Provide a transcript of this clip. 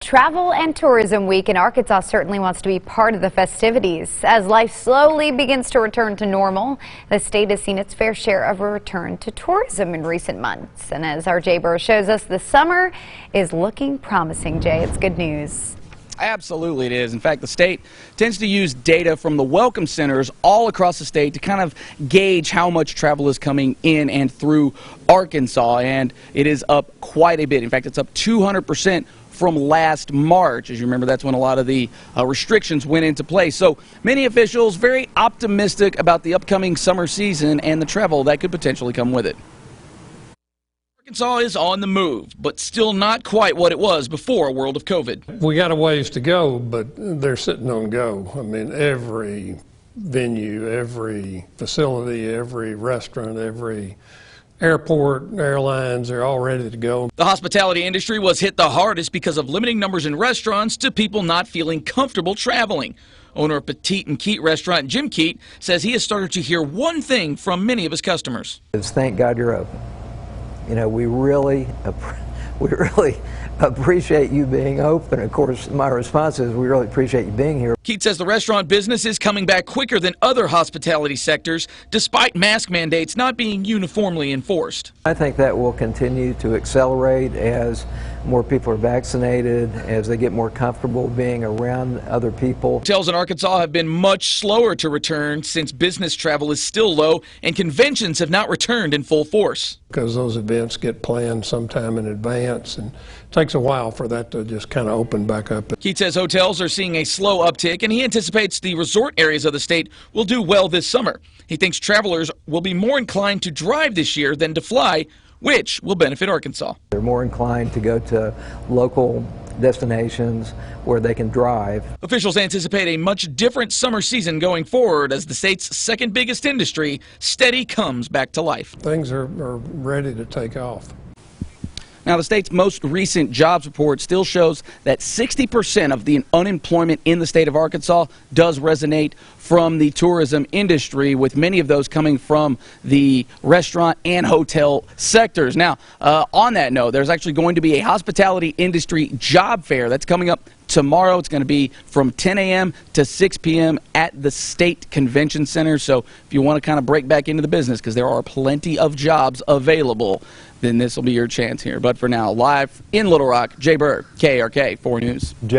Travel and Tourism Week in Arkansas certainly wants to be part of the festivities. As life slowly begins to return to normal, the state has seen its fair share of a return to tourism in recent months. And as our Jay Burr shows us, the summer is looking promising. Jay, it's good news. Absolutely it is. In fact, the state tends to use data from the welcome centers all across the state to kind of gauge how much travel is coming in and through Arkansas, and it is up quite a bit. In fact, it's up 200% from last March. As you remember, that's when a lot of the restrictions went into place. So many officials very optimistic about the upcoming summer season and the travel that could potentially come with it. Arkansas is on the move, but still not quite what it was before a world of COVID. We got a ways to go, but they're sitting on go. I mean, every venue, every facility, every restaurant, every airport, airlines are all ready to go. The hospitality industry was hit the hardest because of limiting numbers in restaurants to people not feeling comfortable traveling. Owner of Petite and Keat restaurant, Jim Keat, says he has started to hear one thing from many of his customers. Thank God you're open. You know, we really appreciate you being open. Of course, my response is we really appreciate you being here. Keat says the restaurant business is coming back quicker than other hospitality sectors, despite mask mandates not being uniformly enforced. I think that will continue to accelerate as more people are vaccinated, as they get more comfortable being around other people. Hotels in Arkansas have been much slower to return since business travel is still low and conventions have not returned in full force. Because those events get planned sometime in advance, and it takes a while for that to just kind of open back up. Keat says hotels are seeing a slow uptick, and he anticipates the resort areas of the state will do well this summer. He thinks travelers will be more inclined to drive this year than to fly, which will benefit Arkansas. They're more inclined to go to local destinations where they can drive. Officials anticipate a much different summer season going forward as the state's second biggest industry steady comes back to life. Things are ready to take off. Now, the state's most recent jobs report still shows that 60% of the unemployment in the state of Arkansas does resonate from the tourism industry, with many of those coming from the restaurant and hotel sectors. Now, on that note, there's actually going to be a hospitality industry job fair that's coming up tomorrow. It's going to be from 10 a.m. to 6 p.m. at the State Convention Center. So if you want to kind of break back into the business, because there are plenty of jobs available, then this will be your chance here. But for now, live in Little Rock, Jay Burr, KARK 4 News.